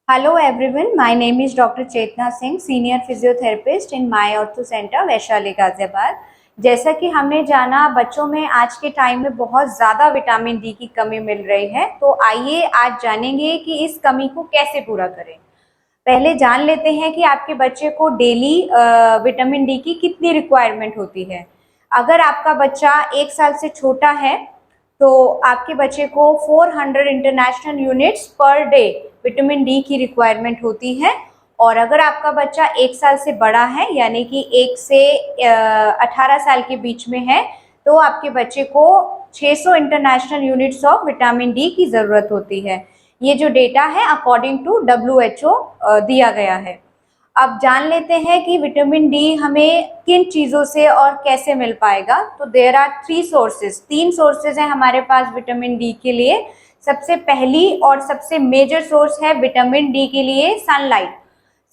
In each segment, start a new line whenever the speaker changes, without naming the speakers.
Hello everyone, my name is Dr. Chetna Singh, Senior Physiotherapist in My Ortho Center, Vaishali Ghaziabad. जैसा कि हमने जाना बच्चों में आज के टाइम में बहुत ज़्यादा विटामिन डी की कमी मिल रही है, तो आइए आज जानेंगे कि इस कमी को कैसे पूरा करें। पहले जान लेते हैं कि आपके बच्चे को डेली विटामिन डी की कितनी रिक्वायरमेंट होती है। अगर आपका बच्चा 1 साल से छोटा है तो आपके बच्चे को 400 international units per day vitamin D की रिक्वायरमेंट होती है। और अगर आपका बच्चा 1 साल से बड़ा है यानी कि 1 से 18 साल के बीच में है तो आपके बच्चे को 600 international units of vitamin D की ज़रूरत होती है। ये जो डेटा है अकॉर्डिंग टू WHO दिया गया है। अब जान लेते हैं कि विटामिन डी हमें किन चीज़ों से और कैसे मिल पाएगा। तो देयर आर 3 सोर्सेज, 3 सोर्सेज हैं हमारे पास विटामिन डी के लिए। सबसे पहली और सबसे मेजर सोर्स है विटामिन डी के लिए sunlight.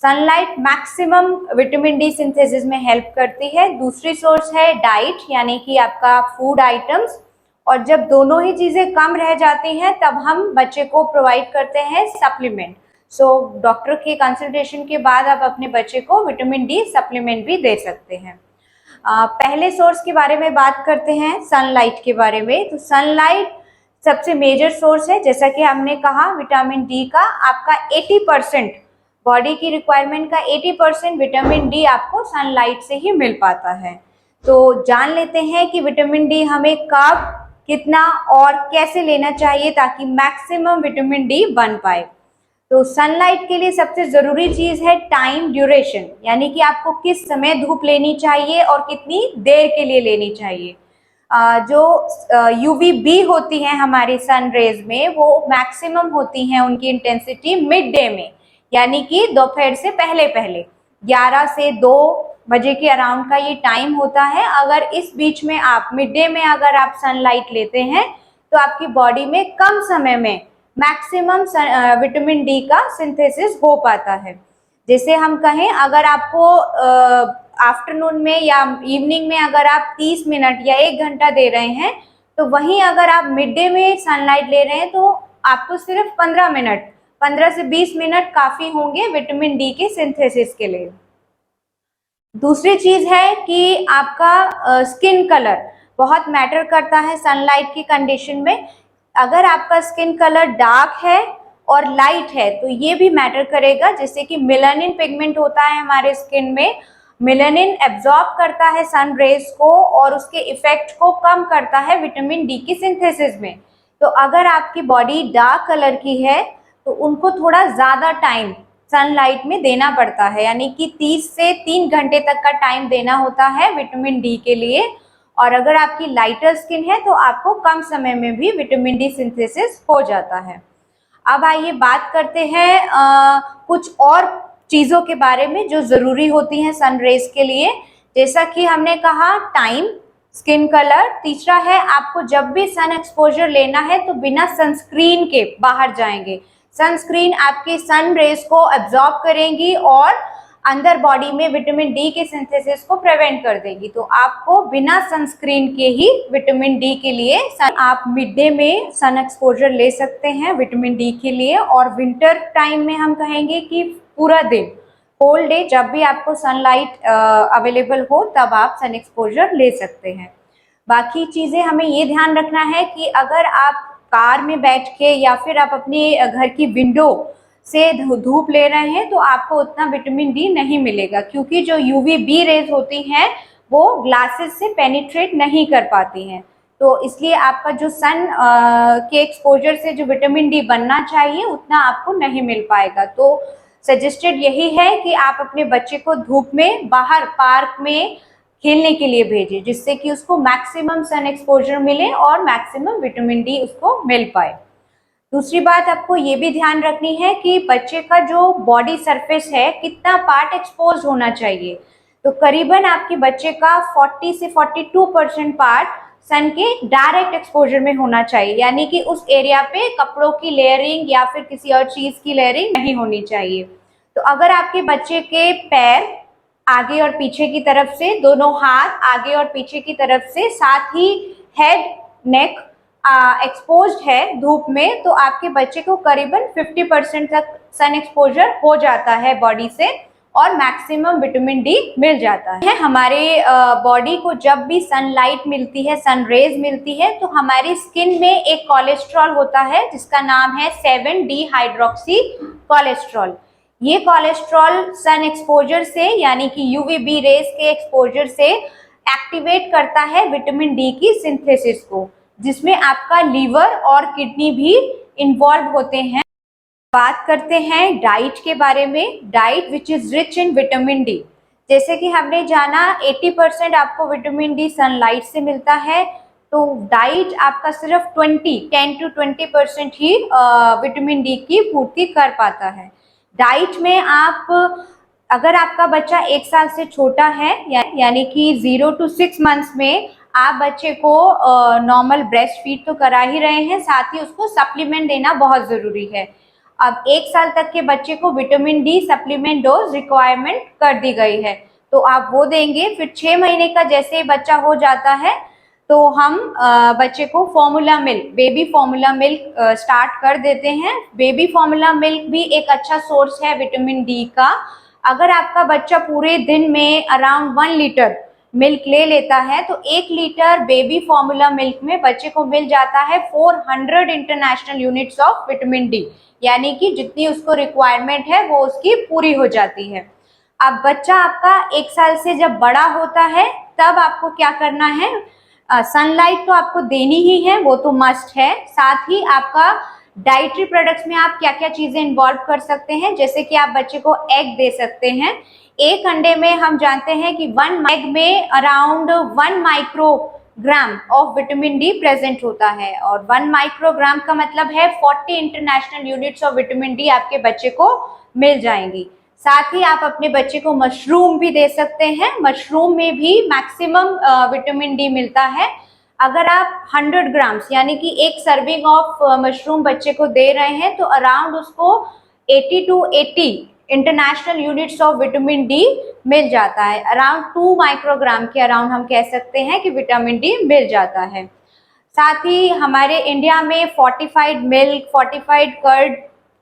Sunlight maximum vitamin D synthesis में हेल्प करती है। दूसरी सोर्स है डाइट यानी कि आपका फूड आइटम्स। और जब दोनों ही चीज़ें कम रह जाती हैं तब हम बच्चे को प्रोवाइड करते हैं सप्लीमेंट। सो डॉक्टर के कंसल्टेशन के बाद आप अपने बच्चे को विटामिन डी सप्लीमेंट भी दे सकते हैं। पहले सोर्स के बारे में बात करते हैं, सनलाइट के बारे में। तो सनलाइट सबसे मेजर सोर्स है। जैसा कि हमने कहा विटामिन डी का आपका 80% बॉडी की रिक्वायरमेंट का 80% विटामिन डी आपको सनलाइट से ही मिल पाता है। तो जान लेते हैं कि विटामिन डी हमें कब, कितना और कैसे लेना चाहिए ताकि मैक्सिमम विटामिन डी बन पाए। तो सनलाइट के लिए सबसे ज़रूरी चीज़ है टाइम ड्यूरेशन, यानी कि आपको किस समय धूप लेनी चाहिए और कितनी देर के लिए लेनी चाहिए। जो UVB होती हैं हमारी सन रेज में वो मैक्सिमम होती हैं उनकी इंटेंसिटी मिड डे में, यानी कि दोपहर से पहले पहले 11 से 2 बजे के अराउंड का ये टाइम होता है। अगर इस बीच में आप मिड डे में अगर आप सनलाइट लेते हैं तो आपकी बॉडी में कम समय में मैक्सिमम विटामिन डी का सिंथेसिस हो पाता है। जैसे हम कहें अगर आपको आफ्टरनून में या इवनिंग में अगर आप 30 मिनट या 1 घंटा दे रहे हैं तो वहीं अगर आप मिड डे में सनलाइट ले रहे हैं तो आपको सिर्फ 15 से 20 मिनट काफ़ी होंगे विटामिन डी के सिंथेसिस के लिए। दूसरी चीज़ है कि आपका स्किन कलर बहुत मैटर करता है सनलाइट की कंडीशन में। अगर आपका स्किन कलर डार्क है और लाइट है तो ये भी मैटर करेगा। जैसे कि मेलानिन पिगमेंट होता है हमारे स्किन में, मेलानिन एब्जॉर्ब करता है सन रेज को और उसके इफेक्ट को कम करता है विटामिन डी की सिंथेसिस में। तो अगर आपकी बॉडी डार्क कलर की है तो उनको थोड़ा ज़्यादा टाइम सनलाइट में देना पड़ता है, यानी कि 30 से 3 घंटे तक का टाइम देना होता है विटामिन डी के लिए। और अगर आपकी लाइटर स्किन है तो आपको कम समय में भी विटामिन डी सिंथेसिस हो जाता है। अब आइए बात करते हैं कुछ और चीज़ों के बारे में जो ज़रूरी होती हैं सन रेज के लिए। जैसा कि हमने कहा टाइम, स्किन कलर। तीसरा है आपको जब भी सन एक्सपोजर लेना है तो बिना सनस्क्रीन के बाहर जाएंगे। सनस्क्रीन आपके सन रेज को एब्जॉर्ब करेंगी और अंदर बॉडी में विटामिन डी के सिंथेसिस को प्रिवेंट कर देगी। तो आपको बिना सनस्क्रीन के ही विटामिन डी के लिए आप मिड डे में सन एक्सपोजर ले सकते हैं विटामिन डी के लिए। और विंटर टाइम में हम कहेंगे कि पूरा दिन, होल डे, जब भी आपको सनलाइट अवेलेबल हो तब आप सन एक्सपोजर ले सकते हैं। बाकी चीज़ें हमें ये ध्यान रखना है कि अगर आप कार में बैठ के या फिर आप अपने घर की विंडो से धूप ले रहे हैं तो आपको उतना विटामिन डी नहीं मिलेगा, क्योंकि जो UVB रेज होती हैं वो ग्लासेस से पेनिट्रेट नहीं कर पाती हैं। तो इसलिए आपका जो सन के एक्सपोजर से जो विटामिन डी बनना चाहिए उतना आपको नहीं मिल पाएगा। तो सजेस्टेड यही है कि आप अपने बच्चे को धूप में बाहर पार्क में खेलने के लिए भेजें, जिससे कि उसको मैक्सिमम सन एक्सपोजर मिले और मैक्सिमम विटामिन डी उसको मिल पाए। दूसरी बात आपको ये भी ध्यान रखनी है कि बच्चे का जो बॉडी सरफेस है कितना पार्ट एक्सपोज होना चाहिए। तो करीबन आपके बच्चे का 40 से 42% पार्ट सन के डायरेक्ट एक्सपोजर में होना चाहिए, यानी कि उस एरिया पे कपड़ों की लेयरिंग या फिर किसी और चीज़ की लेयरिंग नहीं होनी चाहिए। तो अगर आपके बच्चे के पैर आगे और पीछे की तरफ से, दोनों हाथ आगे और पीछे की तरफ से, साथ ही हेड, नेक एक्सपोज्ड है धूप में, तो आपके बच्चे को करीबन 50% तक सन एक्सपोजर हो जाता है बॉडी से और मैक्सिमम विटामिन डी मिल जाता है। हमारे बॉडी को जब भी सनलाइट मिलती है, सन रेज मिलती है, तो हमारी स्किन में एक कोलेस्ट्रॉल होता है जिसका नाम है 7D हाइड्रोक्सी कोलेस्ट्रॉल। ये कोलेस्ट्रॉल सन एक्सपोजर से यानी कि यूवीबी रेज के एक्सपोजर से एक्टिवेट करता है विटामिन डी की सिंथेसिस को, जिसमें आपका लीवर और किडनी भी इन्वॉल्व होते हैं। बात करते हैं डाइट के बारे में। Diet which is rich in vitamin D. जैसे कि हमने जाना 80% आपको विटामिन डी सनलाइट से मिलता है, तो डाइट आपका सिर्फ 10 to 20% ही विटामिन डी की पूर्ति कर पाता है। डाइट में आप, अगर आपका बच्चा 1 साल से छोटा है यानी कि 0 to 6 मंथ्स में आप बच्चे को नॉर्मल ब्रेस्ट फीड तो करा ही रहे हैं, साथ ही उसको सप्लीमेंट देना बहुत जरूरी है। अब 1 साल तक के बच्चे को vitamin D supplement dose requirement कर दी गई है, तो आप वो देंगे। फिर 6 महीने का जैसे ही बच्चा हो जाता है तो हम बच्चे को formula milk, baby formula milk start कर देते हैं। बेबी फॉर्मूला मिल्क भी एक अच्छा सोर्स है विटामिन डी का। अगर आपका बच्चा पूरे दिन में अराउंड 1 लीटर मिल्क ले लेता है, तो 1 लीटर बेबी फॉर्मूला मिल्क में बच्चे को मिल जाता है 400 international units of vitamin D, यानी कि जितनी उसको रिक्वायरमेंट है वो उसकी पूरी हो जाती है। अब बच्चा आपका 1 साल से जब बड़ा होता है तब आपको क्या करना है, सनलाइट तो आपको देनी ही है, वो तो मस्ट है। साथ ही आपका डाइटरी प्रोडक्ट्स में आप क्या क्या चीजें इन्वॉल्व कर सकते हैं, जैसे कि आप बच्चे को एग दे सकते हैं। एक अंडे में हम जानते हैं कि 1 एग में around 1 microgram of vitamin D present होता है, और 1 माइक्रोग्राम का मतलब है 40 international units of vitamin D आपके बच्चे को मिल जाएंगी। साथ ही आप अपने बच्चे को मशरूम भी दे सकते हैं। मशरूम में भी मैक्सिमम विटामिन डी मिलता है। अगर आप 100 ग्राम्स यानी कि 1 सर्विंग ऑफ मशरूम बच्चे को दे रहे हैं, तो अराउंड उसको 80 to 80 international units of vitamin D मिल जाता है। अराउंड 2 माइक्रोग्राम के अराउंड हम कह सकते हैं कि विटामिन डी मिल जाता है। साथ ही हमारे इंडिया में फोर्टिफाइड मिल्क, फोर्टिफाइड कर्ड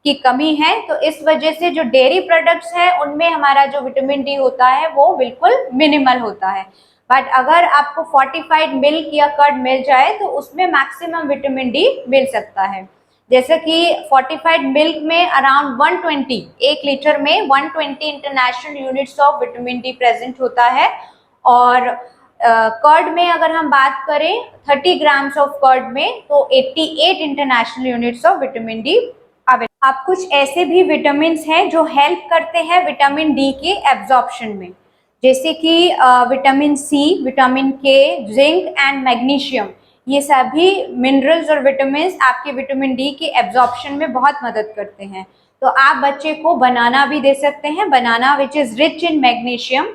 की कमी है, तो इस वजह से जो डेयरी प्रोडक्ट्स हैं उनमें हमारा जो विटामिन डी होता है वो बिल्कुल मिनिमल होता है। बट अगर आपको फोर्टिफाइड मिल्क या कर्ड मिल जाए तो उसमें मैक्सिमम विटामिन डी मिल सकता है। जैसे कि फोर्टिफाइड मिल्क में अराउंड 120, 1 लीटर में 120 international units of vitamin D present होता है। और कर्ड में अगर हम बात करें 30 ग्राम्स ऑफ कर्ड में, तो 88 international units of vitamin D. अब कुछ ऐसे भी विटामिन हैं जो हेल्प करते हैं विटामिन डी के एब्जॉर्प्शन में, जैसे कि विटामिन सी, विटामिन के, जिंक एंड मैग्नीशियम। ये सभी मिनरल्स और विटामिन आपके विटामिन डी के एब्जॉर्प्शन में बहुत मदद करते हैं। तो आप बच्चे को बनाना भी दे सकते हैं, banana which is rich in magnesium,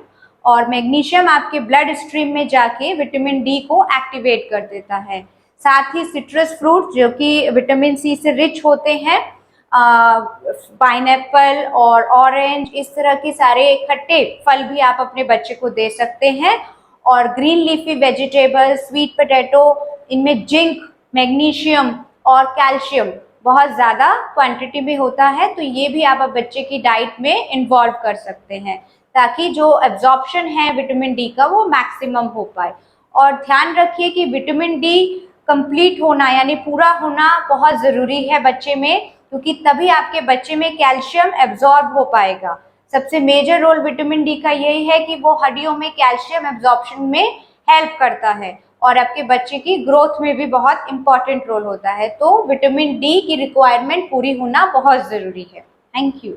और मैग्नीशियम आपके ब्लड स्ट्रीम में जाके विटामिन डी को एक्टिवेट कर देता है। साथ ही सिट्रस फ्रूट जो कि विटामिन सी से रिच होते हैं, पाइनएप्पल और ऑरेंज, इस तरह के सारे खट्टे फल भी आप अपने बच्चे को दे सकते हैं। और green leafy vegetables, sweet potato, इनमें जिंक, मैग्नीशियम और कैल्शियम बहुत ज़्यादा क्वांटिटी में होता है, तो ये भी आप बच्चे की डाइट में इन्वॉल्व कर सकते हैं ताकि जो एब्जॉर्प्शन है विटामिन डी का वो मैक्सिमम हो पाए। और ध्यान रखिए कि विटामिन डी कंप्लीट होना यानी पूरा होना बहुत ज़रूरी है बच्चे में, क्योंकि तभी आपके बच्चे में कैल्शियम एब्जॉर्ब हो पाएगा। सबसे मेजर रोल विटामिन डी का यही है कि वो हड्डियों में कैल्शियम एब्जॉर्प्शन में हेल्प करता है और आपके बच्चे की ग्रोथ में भी बहुत इंपॉर्टेंट रोल होता है। तो विटामिन डी की रिक्वायरमेंट पूरी होना बहुत ज़रूरी है। Thank you.